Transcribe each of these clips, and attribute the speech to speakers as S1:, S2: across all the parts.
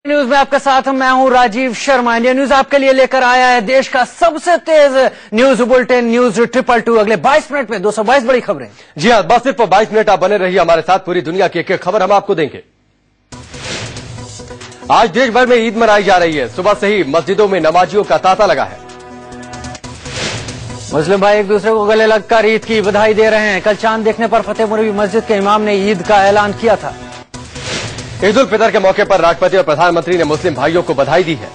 S1: News में आपके साथ मैं हूं राजीव शर्मा। इंडिया न्यूज आपके लिए लेकर आया है देश का सबसे तेज न्यूज बुलेटिन न्यूज 222। अगले 22 मिनट में 222 बड़ी खबरें।
S2: जी हां, बस सिर्फ 22 मिनट आप बने रहिए हमारे साथ। पूरी दुनिया की एक खबर हम आपको देंगे। आज देश भर में ईद मनाई जा रही है। सुबह से ही मस्जिदों में नमाजियों का तांता लगा है।
S1: मुस्लिम भाई एक दूसरे को गले लगकर ईद की बधाई दे रहे हैं। कल चांद देखने पर फतेह मुनव्वी मस्जिद के इमाम ने ईद का ऐलान किया था।
S2: ईद उल फितर के मौके पर राष्ट्रपति और प्रधानमंत्री ने मुस्लिम भाइयों को बधाई दी है।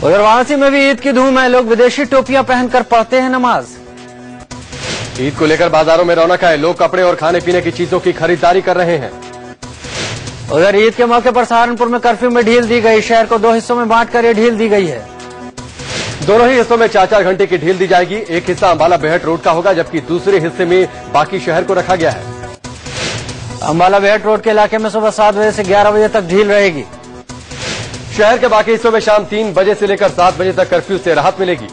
S1: उधर वाराणसी में भी ईद की धूम है। लोग विदेशी टोपियां पहनकर पढ़ते हैं नमाज।
S2: ईद को लेकर बाजारों में रौनक है। लोग कपड़े और खाने पीने की चीजों की खरीदारी कर रहे हैं।
S1: उधर ईद के मौके पर सहारनपुर में कर्फ्यू में ढील दी गई। शहर को 2 हिस्सों में बांटकर ये ढील दी गई है।
S2: दोनों ही हिस्सों में 4-4 घंटे की ढील दी जाएगी। एक हिस्सा अंबाला बेहट रोड का होगा, जबकि दूसरे हिस्से में बाकी शहर को रखा गया है।
S1: अंबाला बेहट रोड के इलाके में सुबह 7 बजे से 11 बजे तक ढील रहेगी।
S2: शहर के बाकी हिस्सों में शाम 3 बजे से लेकर 7 बजे तक कर्फ्यू से राहत मिलेगी।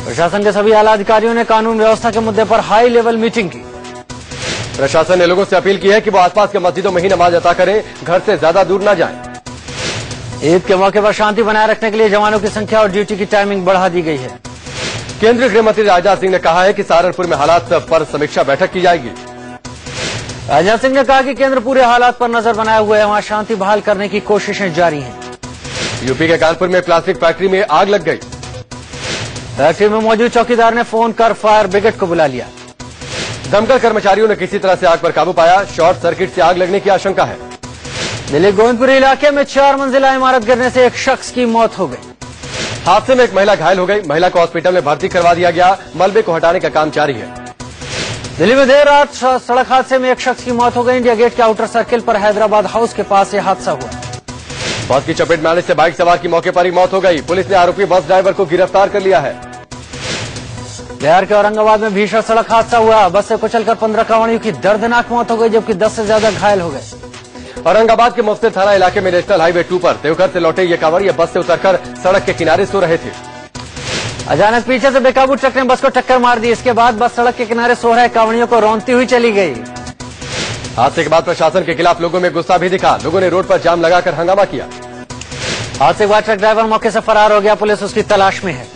S1: प्रशासन के सभी आला अधिकारियों ने कानून व्यवस्था के मुद्दे पर हाई लेवल मीटिंग की।
S2: प्रशासन ने लोगों से अपील की है कि वो आसपास के मस्जिदों में ही नमाज अता करें, घर से ज्यादा दूर न जाएं।
S1: ईद के मौके पर शांति बनाए रखने के लिए जवानों की संख्या और ड्यूटी की टाइमिंग बढ़ा दी गई है।
S2: केंद्रीय गृह मंत्री राजनाथ सिंह ने कहा है कि सहारनपुर में हालात पर समीक्षा बैठक की जाएगी।
S1: राजनाथ सिंह ने कहा कि केंद्र पूरे हालात पर नजर बनाए हुए है। वहां शांति बहाल करने की कोशिशें जारी हैं।
S2: यूपी के कानपुर में प्लास्टिक फैक्ट्री में आग लग गई।
S1: फैक्ट्री में मौजूद चौकीदार ने फोन कर फायर ब्रिगेड को बुला लिया।
S2: दमकल कर्मचारियों ने किसी तरह से आग पर काबू पाया। शॉर्ट सर्किट से आग लगने की आशंका है।
S1: दिल्ली गोविंदपुरी इलाके में 4 मंजिला इमारत गिरने से एक शख्स की मौत हो गई।
S2: हादसे में एक महिला घायल हो गई। महिला को हॉस्पिटल में भर्ती करवा दिया गया। मलबे को हटाने का काम जारी है।
S1: दिल्ली में देर रात सड़क हादसे में एक शख्स की मौत हो गई। इंडिया गेट के आउटर सर्किल पर हैदराबाद हाउस के पास यह हादसा हुआ।
S2: बस की चपेट में आने से बाइक सवार की मौके पर ही मौत हो गई। पुलिस ने आरोपी बस ड्राइवर को गिरफ्तार कर लिया है।
S1: बिहार के औरंगाबाद में भीषण सड़क हादसा हुआ। बस से कुचलकर 15 कांवड़ियों की दर्दनाक मौत हो गई, जबकि 10 से ज्यादा घायल हो गए।
S2: औरंगाबाद के मुफ्ती थाना इलाके में नेशनल हाईवे 2 पर देवघर से लौटे ये कांवड़िए बस से उतरकर सड़क के किनारे सो रहे थे।
S1: अचानक पीछे से बेकाबू ट्रक ने बस को टक्कर मार दी। इसके बाद बस सड़क के किनारे सो रहे कांवड़ियों को रौंदती हुई चली गई।
S2: हादसे के बाद प्रशासन के खिलाफ लोगों में गुस्सा भी दिखा। लोगों ने रोड पर जाम लगाकर हंगामा किया।
S1: हादसे के बाद ट्रक ड्राइवर मौके से फरार हो गया। पुलिस उसकी तलाश में है।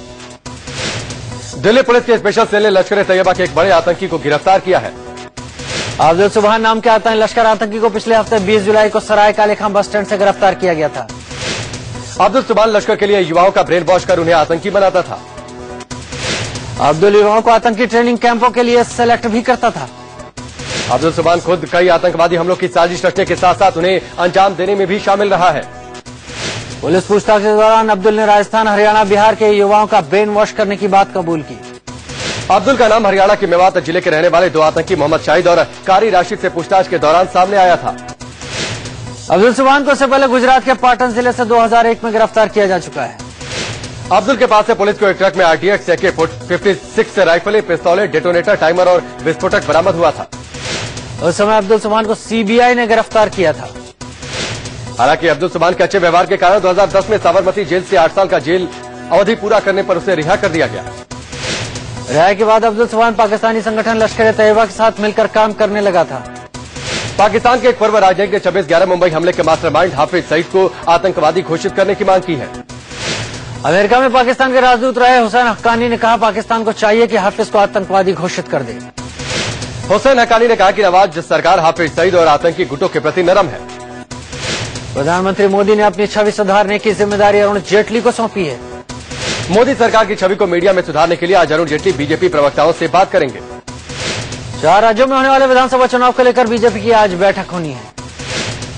S2: दिल्ली पुलिस के स्पेशल सेल ने लश्कर ए तैयबा के एक बड़े आतंकी को गिरफ्तार किया है।
S1: अब्दुल सुबहान नाम के लश्कर आतंकी को पिछले हफ्ते 20 जुलाई को सराय काले खां बस स्टैंड से गिरफ्तार किया गया था।
S2: अब्दुल सुबहान लश्कर के लिए युवाओं का ब्रेन वॉश कर उन्हें आतंकी बनाता था।
S1: अब्दुल युवाओं को आतंकी ट्रेनिंग कैंपों के लिए सेलेक्ट भी करता था।
S2: अब्दुल सुबहान खुद कई आतंकवादी हमलों की साजिश रचने के साथ साथ उन्हें अंजाम देने में भी शामिल रहा है।
S1: पुलिस पूछताछ के दौरान अब्दुल ने राजस्थान, हरियाणा, बिहार के युवाओं का ब्रेन वॉश करने की बात कबूल की।
S2: अब्दुल का नाम हरियाणा के मेवात जिले के रहने वाले 2 आतंकी मोहम्मद शाहिद और कारी राशिद से पूछताछ के दौरान सामने आया था।
S1: अब्दुल सुबहान को इससे पहले गुजरात के पाटन जिले से 2001 में गिरफ्तार किया जा चुका है।
S2: अब्दुल के पास से पुलिस को एक ट्रक में RTX AK-56 से राइफलें, पिस्तौलें, डेटोनेटर, टाइमर और विस्फोटक बरामद हुआ था।
S1: उस समय अब्दुल सुबहान को CBI ने गिरफ्तार किया था।
S2: हालांकि अब्दुल सुबहान के अच्छे व्यवहार के कारण 2010 में साबरमती जेल से 8 साल का जेल अवधि पूरा करने पर उसे रिहा कर दिया गया।
S1: रिहाई के बाद अब्दुल सुबहान पाकिस्तानी संगठन लश्कर ए तैयबा के साथ मिलकर काम करने लगा था।
S2: पाकिस्तान के एक पूर्व राजनयिक ने 26/11 मुंबई हमले के मास्टरमाइंड हाफिज सईद को आतंकवादी घोषित करने की मांग की है।
S1: अमेरिका में पाकिस्तान के राजदूत रहे हुसैन हक्कानी ने कहा पाकिस्तान को चाहिए कि हाफिज को आतंकवादी घोषित कर दे।
S2: हुसैन हक्कानी ने कहा कि नवाज सरकार हाफिज सईद और आतंकी गुटों के प्रति नरम है।
S1: प्रधानमंत्री मोदी ने अपनी छवि सुधारने की जिम्मेदारी अरुण जेटली को सौंपी है।
S2: मोदी सरकार की छवि को मीडिया में सुधारने के लिए आज अरुण जेटली बीजेपी प्रवक्ताओं से बात करेंगे।
S1: 4 राज्यों में होने वाले विधानसभा चुनाव को लेकर बीजेपी की आज बैठक होनी है।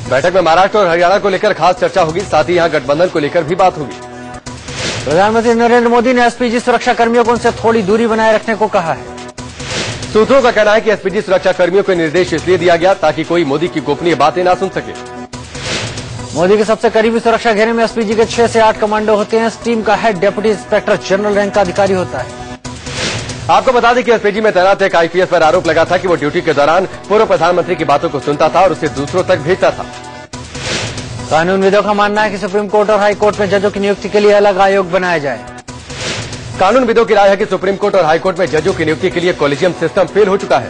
S2: बैठक में महाराष्ट्र और हरियाणा को लेकर खास चर्चा होगी। साथ ही यहां गठबंधन को लेकर भी बात होगी।
S1: प्रधानमंत्री नरेंद्र मोदी ने एसपीजी सुरक्षा कर्मियों को उनसे थोड़ी दूरी बनाए रखने को कहा है।
S2: सूत्रों का कहना है कि एसपीजी सुरक्षा कर्मियों को निर्देश इसलिए दिया गया ताकि कोई मोदी की गोपनीय बातें ना सुन सके।
S1: मोदी के सबसे करीबी सुरक्षा घेरे में एसपीजी के 6 से 8 कमांडो होते हैं। इस टीम का head deputy inspector general rank का अधिकारी होता है।
S2: आपको बता दें कि एसपीजी में तैनात एक IPS पर आरोप लगा था कि वो ड्यूटी के दौरान पूर्व प्रधानमंत्री की बातों को सुनता था और उसे दूसरों तक भेजता था।
S1: कानूनविदों का मानना है कि सुप्रीम कोर्ट और हाई कोर्ट में जजों की नियुक्ति के लिए अलग आयोग बनाया जाए।
S2: कानूनविदों की राय है कि सुप्रीम कोर्ट और हाई कोर्ट में जजों की नियुक्ति के लिए कॉलेजियम सिस्टम फेल हो चुका है।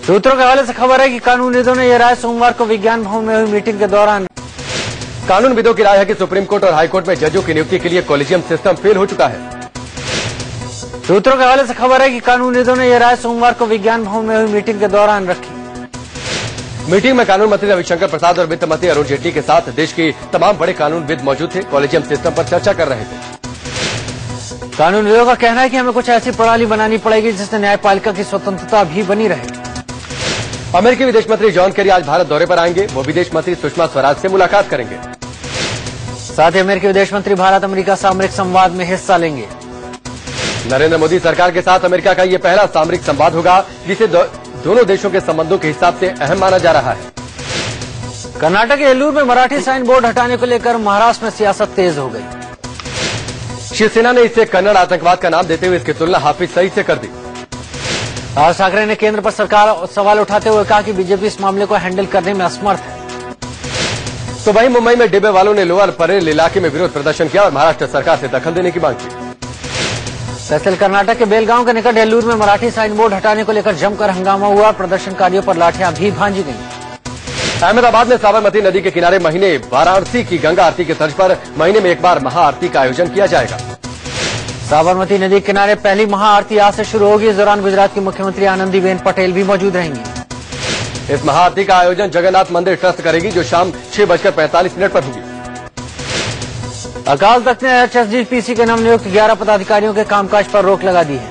S1: सूत्रों के हवाले से खबर है कि कानूनविदों ने यह राय सोमवार को विज्ञान भवन में हुई मीटिंग के दौरान।
S2: कानूनविदों की राय है कि सुप्रीम कोर्ट और हाई कोर्ट में जजों की नियुक्ति के लिए कॉलेजियम सिस्टम फेल हो चुका है।
S1: सूत्रों के हवाले से खबर है कि कानूनविदों ने यह राय सोमवार को विज्ञान भवन में हुई मीटिंग के दौरान रखी।
S2: मीटिंग में कानून मंत्री रविशंकर प्रसाद और वित्त मंत्री अरुण जेटली के साथ देश के तमाम बड़े कानूनविद मौजूद थे। कॉलेजियम सिस्टम पर चर्चा कर रहे थे।
S1: कानूनविदों का कहना है कि हमें कुछ ऐसी प्रणाली बनानी पड़ेगी जिससे न्यायपालिका की स्वतंत्रता भी बनी रहे।
S2: अमेरिकी विदेश मंत्री जॉन केरी आज भारत दौरे पर आएंगे। वो विदेश मंत्री सुषमा स्वराज से मुलाकात करेंगे।
S1: साथ ही अमेरिकी विदेश मंत्री भारत अमेरिका सामरिक संवाद में हिस्सा लेंगे।
S2: नरेंद्र मोदी सरकार के साथ अमेरिका का ये पहला सामरिक संवाद होगा, जिसे दोनों देशों के संबंधों के हिसाब से अहम माना जा रहा है।
S1: कर्नाटक के एलूर में मराठी साइन बोर्ड हटाने को लेकर महाराष्ट्र में सियासत तेज हो गई।
S2: शिवसेना ने इसे कन्नड़ आतंकवाद का नाम देते हुए इसकी तुलना हाफिज सईद से कर दी।
S1: राज ठाकरे ने केंद्र पर सरकार सवाल उठाते हुए कहा कि बीजेपी इस मामले को हैंडल करने में असमर्थ है।
S2: तो वहीं मुंबई में डिब्बे वालों ने लोअर परेल इलाके में विरोध प्रदर्शन किया और महाराष्ट्र सरकार से दखल देने की मांग की।
S1: दरअसल कर्नाटक के बेलगांव के निकट एलूर में मराठी साइन बोर्ड हटाने को लेकर जमकर हंगामा हुआ। प्रदर्शनकारियों पर लाठियां भी भांजी गईं।
S2: अहमदाबाद में साबरमती नदी के किनारे महीने वाराणसी की गंगा आरती की तर्ज पर महीने में एक बार महाआरती का आयोजन किया जाएगा।
S1: साबरमती नदी के किनारे पहली महाआरती आज से शुरू होगी। इस दौरान गुजरात की मुख्यमंत्री आनंदीबेन पटेल भी मौजूद रहेंगी।
S2: इस महाआरती का आयोजन जगन्नाथ मंदिर ट्रस्ट करेगी, जो शाम 6:45 पर होगी।
S1: अकाल तख्त ने HSGPC के नवनियुक्त 11 पदाधिकारियों के कामकाज पर रोक लगा दी है।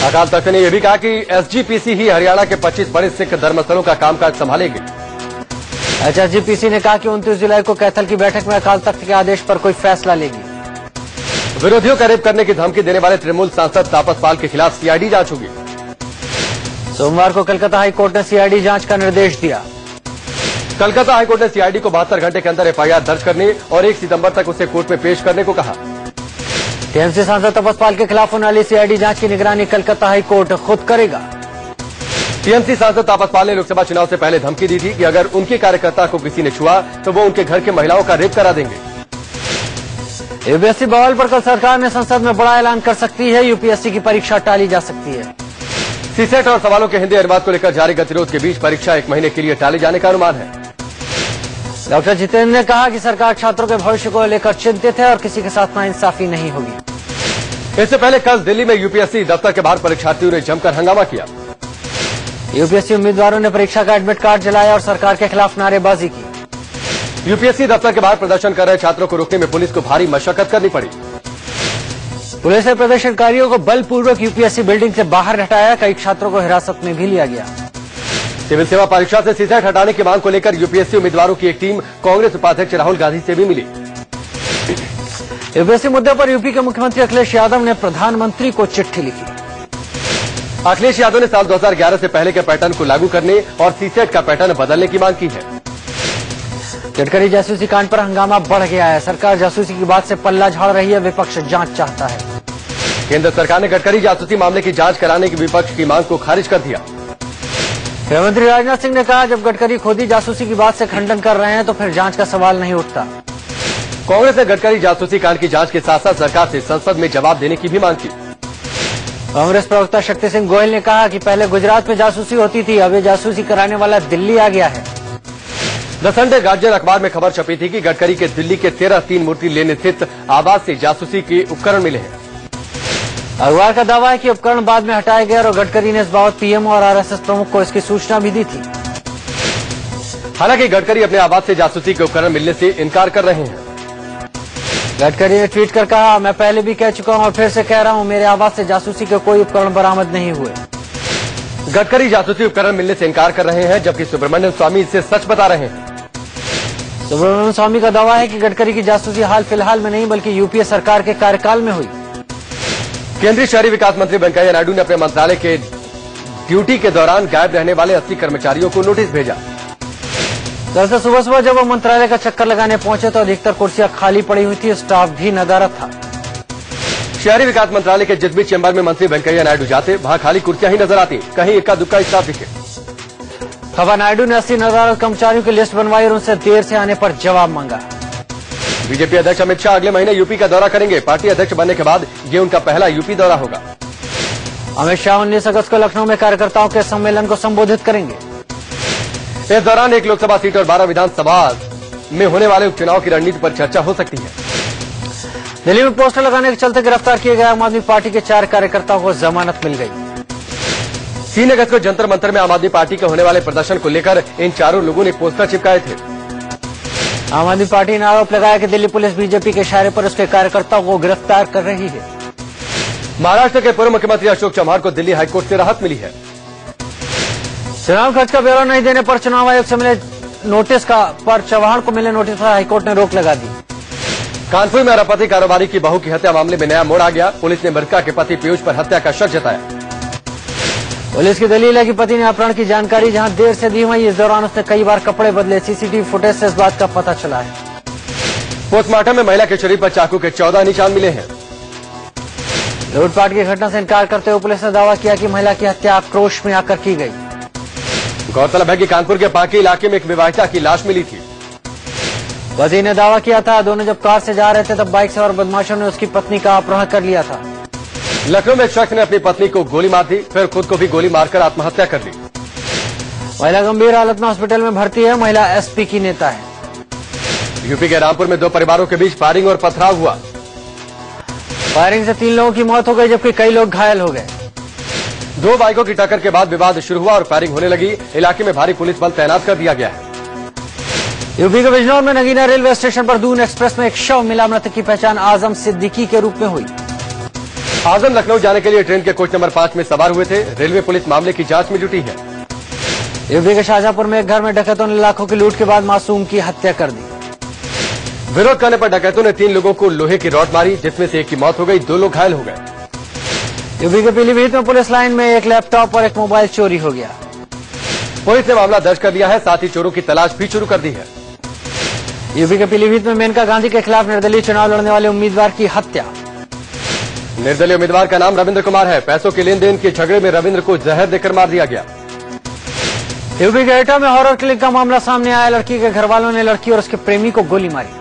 S2: अकाल तख्त ने यह भी कहा कि SGPC ही हरियाणा के 25 बड़े सिख धर्मस्थलों का कामकाज संभालेगी।
S1: HSGPC ने कहा कि 29 जुलाई को कैथल की बैठक में अकाल तख्त के आदेश पर कोई फैसला लेगी।
S2: विरोधियों का रेप करने की धमकी देने वाले तृणमूल सांसद तापस पाल के खिलाफ CID जांच होगी।
S1: सोमवार को कलकत्ता हाईकोर्ट ने CID जांच का निर्देश दिया।
S2: कलकत्ता हाईकोर्ट ने CID को 72 घंटे के अंदर FIR दर्ज करने और 1 सितंबर तक उसे कोर्ट में पेश करने को कहा।
S1: TMC सांसद तापस पाल के खिलाफ होने वाली CID जांच की निगरानी कलकत्ता हाईकोर्ट खुद करेगा।
S2: TMC सांसद तापस पाल ने लोकसभा चुनाव से पहले धमकी दी थी कि अगर उनके कार्यकर्ता को किसी ने छुआ तो वो उनके घर के महिलाओं का रेप करा देंगे।
S1: UPSC बवाल पर कल सरकार ने संसद में बड़ा ऐलान कर सकती है। UPSC की परीक्षा टाली जा सकती है।
S2: CSET और सवालों के हिंदी अनुवाद को लेकर जारी गतिरोध के बीच परीक्षा 1 महीने के लिए टाले जाने का अनुमान है।
S1: डॉक्टर जितेंद्र ने कहा कि सरकार छात्रों के भविष्य को लेकर चिंतित है और किसी के साथ नाइंसाफी नहीं होगी।
S2: इससे पहले कल दिल्ली में UPSC दफ्तर के बाहर परीक्षार्थियों ने जमकर हंगामा किया।
S1: UPSC उम्मीदवारों ने परीक्षा का एडमिट कार्ड जलाया और सरकार के खिलाफ नारेबाजी की।
S2: UPSC दफ्तर के बाहर प्रदर्शन कर रहे छात्रों को रोकने में पुलिस को भारी मशक्कत करनी पड़ी।
S1: पुलिस ने प्रदर्शनकारियों को बलपूर्वक UPSC बिल्डिंग से बाहर हटाया। कई छात्रों को हिरासत में भी लिया गया।
S2: सिविल सेवा परीक्षा से CSET हटाने की मांग को लेकर UPSC उम्मीदवारों की एक टीम कांग्रेस उपाध्यक्ष राहुल गांधी से भी मिली।
S1: UPSC मुद्दे पर यूपी के मुख्यमंत्री अखिलेश यादव ने प्रधानमंत्री को चिट्ठी लिखी।
S2: अखिलेश यादव ने साल 2011 से पहले के पैटर्न को लागू करने और CSET का पैटर्न बदलने की मांग की है।
S1: गडकरी जासूसी कांड पर हंगामा बढ़ गया है। सरकार जासूसी की बात से पल्ला झाड़ रही है। विपक्ष जांच चाहता है।
S2: केंद्र सरकार ने गडकरी जासूसी मामले की जांच कराने की विपक्ष की मांग को खारिज कर दिया।
S1: गृहमंत्री राजनाथ सिंह ने कहा, जब गडकरी खुद ही जासूसी की बात से खंडन कर रहे हैं तो फिर जांच का सवाल नहीं उठता।
S2: कांग्रेस ने गडकरी जासूसी कांड की जांच के साथ साथ सरकार से संसद में जवाब देने की भी मांग की।
S1: कांग्रेस प्रवक्ता शक्ति सिंह गोयल ने कहा कि पहले गुजरात में जासूसी होती थी, अब ये जासूसी कराने वाला दिल्ली आ गया है।
S2: द संडे गार्जियन अखबार में खबर छपी थी कि गडकरी के दिल्ली के 13 तीन मूर्ति लेन स्थित आवास से जासूसी के उपकरण मिले हैं।
S1: अखबार का दावा है कि उपकरण बाद में हटाए गए और गडकरी ने इस बाबत PM और RSS प्रमुख को इसकी सूचना भी दी थी।
S2: हालांकि गडकरी अपने आवास से जासूसी के उपकरण मिलने से इनकार कर रहे हैं।
S1: गडकरी ने ट्वीट कर कहा, मैं पहले भी कह चुका हूं और फिर से कह रहा हूं, मेरे आवास से जासूसी के कोई उपकरण बरामद नहीं हुए।
S2: गडकरी जासूसी उपकरण मिलने से इनकार कर रहे हैं, जबकि सुब्रमण्यम स्वामी इसे सच बता रहे हैं।
S1: सुब्रमण्यम स्वामी का दावा है कि गडकरी की जासूसी हाल फिलहाल में नहीं बल्कि यूपीए सरकार के कार्यकाल में हुई।
S2: केंद्रीय शहरी विकास मंत्री वेंकैया नायडू ने अपने मंत्रालय के ड्यूटी के दौरान गायब रहने वाले 80 कर्मचारियों को नोटिस भेजा।
S1: दरअसल सुबह सुबह जब वो मंत्रालय का चक्कर लगाने पहुंचे तो अधिकतर कुर्सियां खाली पड़ी हुई थी, स्टाफ भी नदारद था।
S2: शहरी विकास मंत्रालय के जिस भी चेंबर में मंत्री वेंकैया नायडू जाते, वहां खाली कुर्सियां ही नजर आती, कहीं इक्का दुक्का स्टाफ दिखे।
S1: खबर नायडू ने 80 नदारद कर्मचारियों की लिस्ट बनवाई और उनसे देर से आने पर जवाब मांगा।
S2: बीजेपी अध्यक्ष अमित शाह अगले महीने यूपी का दौरा करेंगे। पार्टी अध्यक्ष बनने के बाद ये उनका पहला यूपी दौरा होगा।
S1: अमित शाह 19 अगस्त को लखनऊ में कार्यकर्ताओं के सम्मेलन को संबोधित करेंगे।
S2: इस दौरान एक लोकसभा सीट और 12 विधानसभा में होने वाले उपचुनाव की रणनीति पर चर्चा हो सकती है।
S1: दिल्ली में पोस्टर लगाने के चलते गिरफ्तार किए गए आम आदमी पार्टी के 4 कार्यकर्ताओं को जमानत मिल गई।
S2: 3 अगस्त को जंतर मंतर में आम आदमी पार्टी के होने वाले प्रदर्शन को लेकर इन चारों लोगों ने पोस्टर चिपकाए थे।
S1: आम आदमी पार्टी ने आरोप लगाया कि दिल्ली पुलिस बीजेपी के इशारे पर उसके कार्यकर्ताओं को गिरफ्तार कर रही है।
S2: महाराष्ट्र के पूर्व मुख्यमंत्री अशोक चव्हाण को दिल्ली हाईकोर्ट से राहत मिली है।
S1: चुनाव खर्च का ब्यौरा नहीं देने पर चुनाव आयोग से मिले नोटिस पर चव्हाण को मिले नोटिस पर हाईकोर्ट ने रोक लगा दी।
S2: कानपुर में अरबपति कारोबारी की बहू की हत्या मामले में नया मोड़ आ गया। पुलिस ने मृतका के पति पीयूष पर हत्या का शक जताया।
S1: पुलिस की दलील है कि पति ने अपहरण की जानकारी जहां देर से दी हुई, इस दौरान उसने कई बार कपड़े बदले। सीसीटीवी फुटेज से इस बात का पता चला है।
S2: पोस्टमार्टम में महिला के शरीर पर चाकू के 14 निशान मिले हैं।
S1: लूटपाट की घटना से इनकार करते हुए पुलिस ने दावा किया कि महिला की हत्या आक्रोश में आकर की गई।
S2: गौरतलब है कि कानपुर के पाकी इलाके में एक विवाहिता की लाश मिली थी।
S1: पति ने दावा किया था दोनों जब कार से जा रहे थे तब बाइक सवार बदमाशों ने उसकी पत्नी का अपहरण कर लिया था।
S2: लखनऊ में एक शख्स ने अपनी पत्नी को गोली मार दी, फिर खुद को भी गोली मारकर आत्महत्या कर ली।
S1: महिला गंभीर हालत में हॉस्पिटल में भर्ती है। महिला एसपी की नेता है।
S2: यूपी के रामपुर में 2 परिवारों के बीच फायरिंग और पथराव हुआ।
S1: फायरिंग से 3 लोगों की मौत हो गई जबकि कई लोग घायल हो गए।
S2: 2 बाइकों की टक्कर के बाद विवाद शुरू हुआ और फायरिंग होने लगी। इलाके में भारी पुलिस बल तैनात कर दिया गया है।
S1: यूपी के बिजनौर में नगीना रेलवे स्टेशन पर दून एक्सप्रेस में एक शव मिला। मृतक की पहचान आजम सिद्दीकी के रूप में हुई।
S2: आजम लखनऊ जाने के लिए ट्रेन के कोच नंबर 5 में सवार हुए थे। रेलवे पुलिस मामले की जांच में जुटी है।
S1: यूपी के शाहजहांपुर में एक घर में डकैतों ने लाखों की लूट के बाद मासूम की हत्या कर दी।
S2: विरोध करने पर डकैतों ने 3 लोगों को लोहे की रॉड मारी, जिसमें से एक की मौत हो गई, 2 लोग घायल हो गए।
S1: यूपी के पीलीभीत में पुलिस लाइन में एक लैपटॉप और एक मोबाइल चोरी हो गया।
S2: पुलिस ने मामला दर्ज कर लिया है, साथ ही चोरों की तलाश भी शुरू कर दी है।
S1: यूपी के पीलीभीत में मेनका गांधी के खिलाफ निर्दलीय चुनाव लड़ने वाले उम्मीदवार की हत्या।
S2: निर्दलीय उम्मीदवार का नाम रविंद्र कुमार है। पैसों के लेन देन के झगड़े में रविंद्र को जहर देकर मार दिया गया।
S1: यूपी के एटा में हॉरर क्लिक का मामला सामने आया। लड़की के घर वालों ने लड़की और उसके प्रेमी को गोली मारी।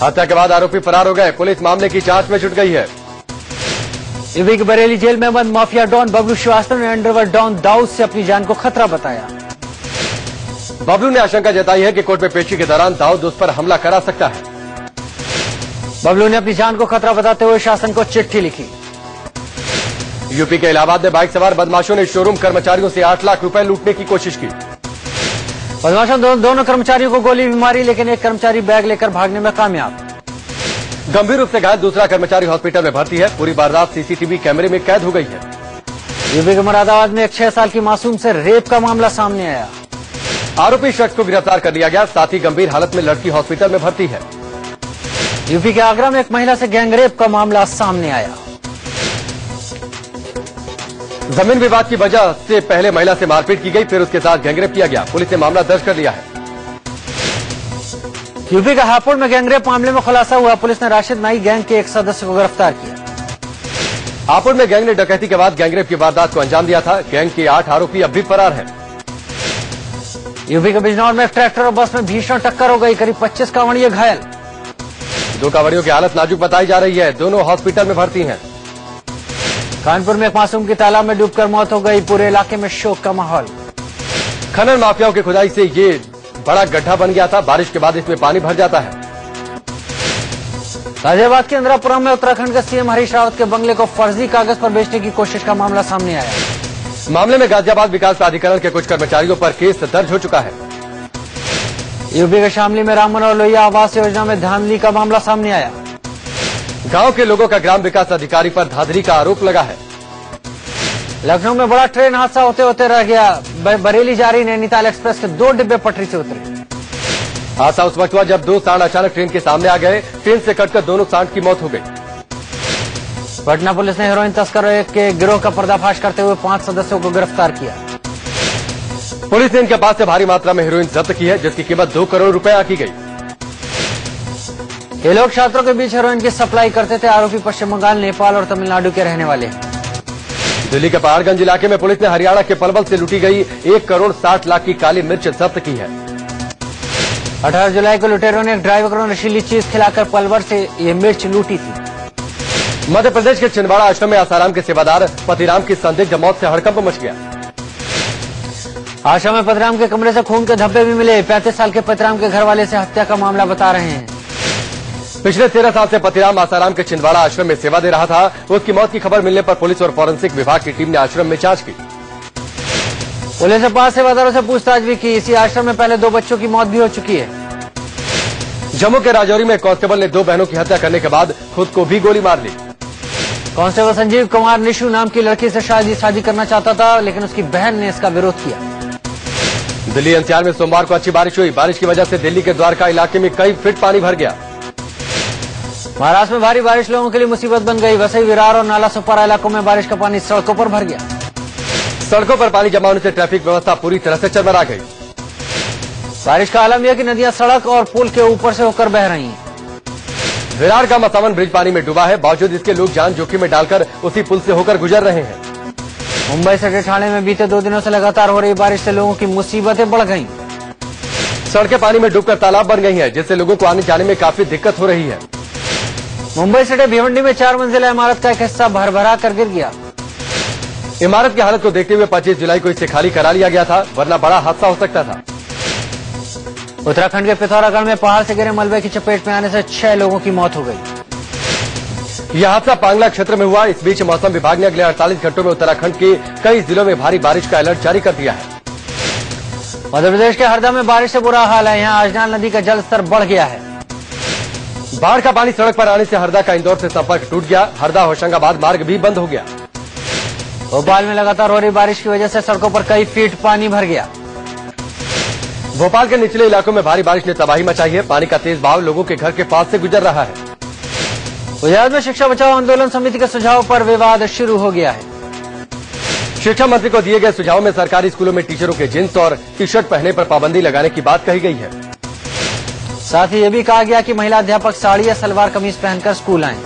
S2: हत्या के बाद आरोपी फरार हो गए। पुलिस मामले की जांच में जुट गई है।
S1: यूपी के बरेली जेल में बंद माफिया डॉन बबलू श्रीवास्तव ने अंडरवर्ल्ड डॉन दाऊद से अपनी जान को खतरा बताया।
S2: बबलू ने आशंका जताई है कि कोर्ट में पेशी के दौरान दाऊद उस पर हमला करा सकता है।
S1: बबलू ने अपनी जान को खतरा बताते हुए शासन को चिट्ठी लिखी।
S2: यूपी के इलाहाबाद में बाइक सवार बदमाशों ने शोरूम कर्मचारियों से 8 लाख रुपए लूटने की कोशिश की।
S1: बदमाशों दोनों कर्मचारियों को गोली भी मारी, लेकिन एक कर्मचारी बैग लेकर भागने में कामयाब।
S2: गंभीर रूप से घायल दूसरा कर्मचारी हॉस्पिटल में भर्ती है। पूरी वारदात सीसीटीवी कैमरे में कैद हो गई है।
S1: यूपी के मुरादाबाद में एक 6 साल की मासूम से रेप का मामला सामने आया।
S2: आरोपी शख्स को गिरफ्तार कर लिया गया, साथ ही गंभीर हालत में लड़की हॉस्पिटल में भर्ती है।
S1: यूपी के आगरा में एक महिला से गैंगरेप का मामला सामने आया।
S2: जमीन विवाद की वजह से पहले महिला से मारपीट की गई, फिर उसके साथ गैंगरेप किया गया। पुलिस ने मामला दर्ज कर लिया है।
S1: यूपी के हापुड़ में गैंगरेप मामले में खुलासा हुआ। पुलिस ने राशिद नाई गैंग के एक सदस्य को गिरफ्तार किया।
S2: हापुड़ में गैंग ने डकैती के बाद गैंगरेप की वारदात को अंजाम दिया था। गैंग के 8 आरोपी अब भी फरार हैं।
S1: यूपी के बिजनौर में एक ट्रैक्टर और बस में भीषण टक्कर हो गई। करीब 25 कांवड़िए घायल।
S2: 2 कांवड़ियों की हालत नाजुक बताई जा रही है। दोनों हॉस्पिटल में भर्ती हैं।
S1: कानपुर में एक मासूम की तालाब में डूबकर मौत हो गई। पूरे इलाके में शोक का माहौल।
S2: खनन माफियाओं की खुदाई से ये बड़ा गड्ढा बन गया था। बारिश के बाद इसमें पानी भर जाता है।
S1: गाजियाबाद के इंदिरापुरम में उत्तराखंड के सीएम हरीश रावत के बंगले को फर्जी कागज पर बेचने की कोशिश का मामला सामने आया।
S2: मामले में गाजियाबाद विकास प्राधिकरण के कुछ कर्मचारियों पर केस दर्ज हो चुका है।
S1: यूपी के शामली में राम मनोहर लोहिया आवास योजना में धांधली का मामला सामने आया।
S2: गांव के लोगों का ग्राम विकास अधिकारी पर धांधली का आरोप लगा है।
S1: लखनऊ में बड़ा ट्रेन हादसा होते होते रह गया। बरेली जा रही नैनीताल एक्सप्रेस के 2 डिब्बे पटरी से उतरे।
S2: हादसा उस वक्त हुआ जब 2 सांड अचानक ट्रेन के सामने आ गए। ट्रेन से कटकर दोनों सांड की मौत हो गई।
S1: पटना पुलिस ने हेरोइन तस्करों के गिरोह का पर्दाफाश करते हुए 5 सदस्यों को गिरफ्तार किया।
S2: पुलिस ने इनके पास से भारी मात्रा में हेरोइन जब्त की है, जिसकी कीमत 2 करोड़ रुपए आंकी गई।
S1: ये लोग छात्रों के बीच हेरोइन की सप्लाई करते थे। आरोपी पश्चिम बंगाल, नेपाल और तमिलनाडु के रहने वाले हैं।
S2: दिल्ली के पहाड़गंज इलाके में पुलिस ने हरियाणा के पलवल से लूटी गई 1 करोड़ 60 लाख की काली मिर्च जब्त की है।
S1: 18 जुलाई को लुटेरों ने एक ड्राइवर को नशीली चीज खिलाकर पलवल से ये मिर्च लूटी थी।
S2: मध्य प्रदेश के छिंदवाड़ा आश्रम में आसाराम के सेवादार पतिराम की संदिग्ध मौत से हड़कंप मच गया।
S1: आश्रम में पतिराम के कमरे से खून के धब्बे भी मिले। 35 साल के पतिराम के घर वाले से हत्या का मामला बता रहे हैं।
S2: पिछले 13 साल से पतिराम आसाराम के छिंदवाड़ा आश्रम में सेवा दे रहा था। उसकी मौत की खबर मिलने पर पुलिस और फॉरेंसिक विभाग की टीम ने आश्रम में जांच की।
S1: पुलिस ने 5 सेवादारों से पूछताछ भी की। इसी आश्रम में पहले 2 बच्चों की मौत भी हो चुकी है।
S2: जम्मू के राजौरी में कांस्टेबल ने 2 बहनों की हत्या करने के बाद खुद को भी गोली मार ली।
S1: कांस्टेबल संजीव कुमार निशु नाम की लड़की से शादी करना चाहता था, लेकिन उसकी बहन ने इसका विरोध किया।
S2: दिल्ली एनसीआर में सोमवार को अच्छी बारिश हुई। बारिश की वजह से दिल्ली के द्वारका इलाके में कई फीट पानी भर गया।
S1: महाराष्ट्र में भारी बारिश लोगों के लिए मुसीबत बन गई। वसई, विरार और नाला सोपारा इलाकों में बारिश का पानी सड़कों पर भर गया।
S2: सड़कों पर पानी जमा होने से ट्रैफिक व्यवस्था पूरी तरह से चरमरा गई।
S1: बारिश का आलम यह कि नदियां सड़क और पुल के ऊपर से होकर बह रही हैं।
S2: विरार का मसावन ब्रिज पानी में डूबा है। बावजूद इसके लोग जान जोखिम में डालकर उसी पुल से होकर गुजर रहे हैं।
S1: मुंबई से ठाणे में बीते 2 दिनों से लगातार हो रही बारिश से लोगों की मुसीबतें बढ़ गईं।
S2: सड़कें पानी में डूबकर तालाब बन गई हैं, जिससे लोगों को आने जाने में काफी दिक्कत हो रही है।
S1: मुंबई से भिवंडी में 4 मंजिला इमारत का एक हिस्सा भर कर गिर गया।
S2: इमारत की हालत को देखते हुए 25 जुलाई को इसे खाली करा लिया गया था, वरना बड़ा हादसा हो सकता था।
S1: उत्तराखंड के पिथौरागढ़ में पहाड़ से गिरे मलबे की चपेट में आने से 6 लोगों की मौत हो गई।
S2: यह हादसा पांगला क्षेत्र में हुआ। इस बीच मौसम विभाग ने अगले 48 घंटों में उत्तराखंड के कई जिलों में भारी बारिश का अलर्ट जारी कर दिया है।
S1: मध्य प्रदेश के हरदा में बारिश से बुरा हाल है। यहाँ आजनाल नदी का जल स्तर बढ़ गया है।
S2: बाढ़ का पानी सड़क पर आने से हरदा का इंदौर से संपर्क टूट गया। हरदा होशंगाबाद मार्ग भी बंद हो गया।
S1: भोपाल में लगातार हो रही बारिश की वजह से सड़कों पर कई फीट पानी भर गया।
S2: भोपाल के निचले इलाकों में भारी बारिश ने तबाही मचाई है। पानी का तेज बहाव लोगों के घर के पास से गुजर रहा है।
S1: गुजरात में शिक्षा बचाओ आंदोलन समिति के सुझाव पर विवाद शुरू हो गया है।
S2: शिक्षा मंत्री को दिए गए सुझाव में सरकारी स्कूलों में टीचरों के जींस और टी-शर्ट पहनने पर पाबंदी लगाने की बात कही गई है।
S1: साथ ही ये भी कहा गया कि महिला अध्यापक साड़ी या सलवार कमीज पहनकर स्कूल आएं।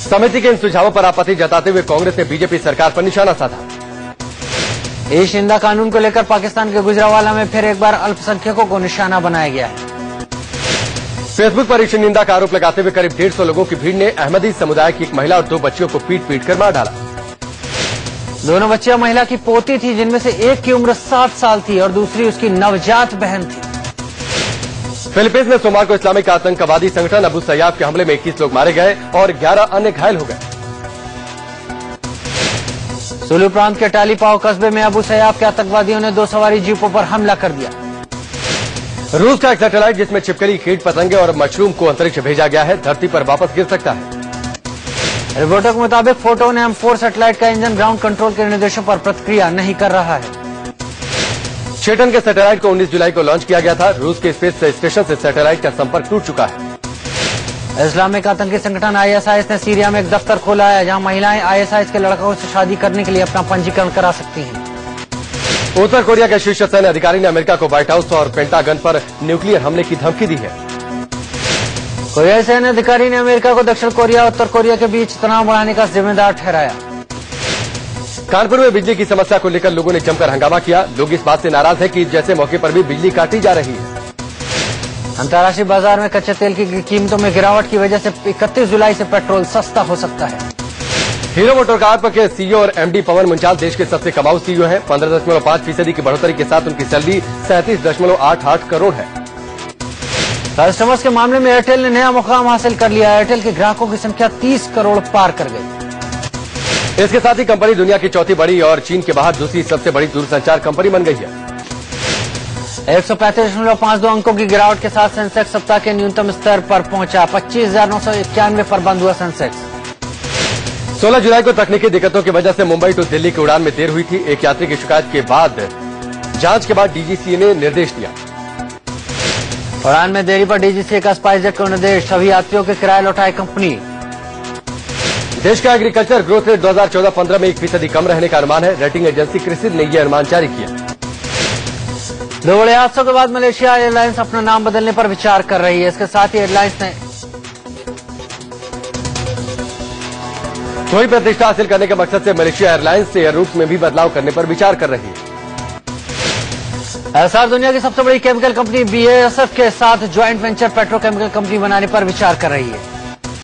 S2: समिति के इन सुझावों पर आपत्ति जताते हुए कांग्रेस ने बीजेपी सरकार पर निशाना साधा।
S1: ईश निंदा कानून को लेकर पाकिस्तान के गुजरांवाला में फिर एक बार अल्पसंख्यकों को निशाना बनाया गया है।
S2: फेसबुक पर ईश निंदा का आरोप लगाते हुए करीब 150 लोगों की भीड़ ने अहमदी समुदाय की एक महिला और 2 बच्चियों को पीट कर मार डाला।
S1: दोनों बच्चियां महिला की पोती थी, जिनमें से एक की उम्र 7 साल थी और दूसरी उसकी नवजात बहन थी।
S2: फिलीपींस में सोमवार को इस्लामिक आतंकवादी संगठन अबू सयाफ के हमले में 21 लोग मारे गए और 11 अन्य घायल हो गए।
S1: सुलू प्रांत के टालीपाओ कस्बे में अबू सयाफ के आतंकवादियों ने 2 सवारी जीपों पर हमला कर दिया।
S2: रूस का एक सैटेलाइट जिसमें छिपकली, कीट पतंगे और मशरूम को अंतरिक्ष भेजा गया है, धरती पर वापस गिर सकता है।
S1: रिपोर्टों के मुताबिक फोटोन M4 सैटेलाइट का इंजन ग्राउंड कंट्रोल के निर्देशों पर प्रतिक्रिया नहीं कर रहा है।
S2: 6 टन के सैटेलाइट को 19 जुलाई को लॉन्च किया गया था। रूस के स्पेस स्टेशन से सैटेलाइट का संपर्क टूट चुका है।
S1: इस्लामिक आतंकी संगठन ISIS ने सीरिया में एक दफ्तर खोला है, जहां महिलाएं ISIS के लड़कों से शादी करने के लिए अपना पंजीकरण करा सकती हैं।
S2: उत्तर कोरिया के शीर्ष सैन्य अधिकारी ने अमेरिका को व्हाइट हाउस और पेंटागन पर न्यूक्लियर हमले की धमकी दी है।
S1: कोरियाई सैन्य अधिकारी ने अमेरिका को दक्षिण कोरिया और उत्तर कोरिया के बीच तनाव बढ़ाने का जिम्मेदार ठहराया।
S2: कानपुर में बिजली की समस्या को लेकर लोगों ने जमकर हंगामा किया। लोग इस बात से नाराज हैं कि जैसे मौके पर भी बिजली काटी जा रही है।
S1: अंतर्राष्ट्रीय बाजार में कच्चे तेल की कीमतों में गिरावट की वजह से 31 जुलाई से पेट्रोल सस्ता हो सकता है।
S2: हीरो मोटरकार के सीईओ और MD पवन मुंजाल देश के सबसे कमाऊ सीईओ हैं। 15.5% की बढ़ोतरी के साथ उनकी सैलरी 37.88 करोड़ है।
S1: कस्टमर्स के मामले में एयरटेल ने नया मुकाम हासिल कर लिया। एयरटेल के ग्राहकों की संख्या 30 करोड़ पार कर गई।
S2: इसके साथ ही कंपनी दुनिया की 4थी बड़ी और चीन के बाहर दूसरी सबसे बड़ी दूरसंचार कंपनी बन गई है।
S1: 135.52 अंकों की गिरावट के साथ सेंसेक्स सप्ताह के न्यूनतम स्तर पर पहुंचा। 25,991 पर बंद हुआ सेंसेक्स।
S2: 16 जुलाई को तकनीकी दिक्कतों की वजह से मुंबई टू दिल्ली की उड़ान में देर हुई थी। एक यात्री की शिकायत के बाद जांच के बाद DGCA ने निर्देश दिया।
S1: उड़ान में देरी पर DGCA का स्पाइसजेट को निर्देश, सभी यात्रियों के किराए लौटाए कंपनी।
S2: देश का एग्रीकल्चर ग्रोथ रेट 2014-15 में 1% कम रहने का अनुमान है। रेटिंग एजेंसी क्रिसिल ने यह अनुमान जारी किया।
S1: 2 बड़े हादसों के बाद मलेशिया एयरलाइंस अपना नाम बदलने पर विचार कर रही है। इसके साथ ही एयरलाइंस ने
S2: थोड़ी प्रतिष्ठा हासिल करने के मकसद से मलेशिया एयरलाइंस एयर रूट में भी बदलाव करने पर विचार कर रही है।
S1: एस्सार दुनिया की सबसे बड़ी केमिकल कंपनी BASF के साथ ज्वाइंट वेंचर पेट्रोकेमिकल कंपनी बनाने पर विचार कर रही है।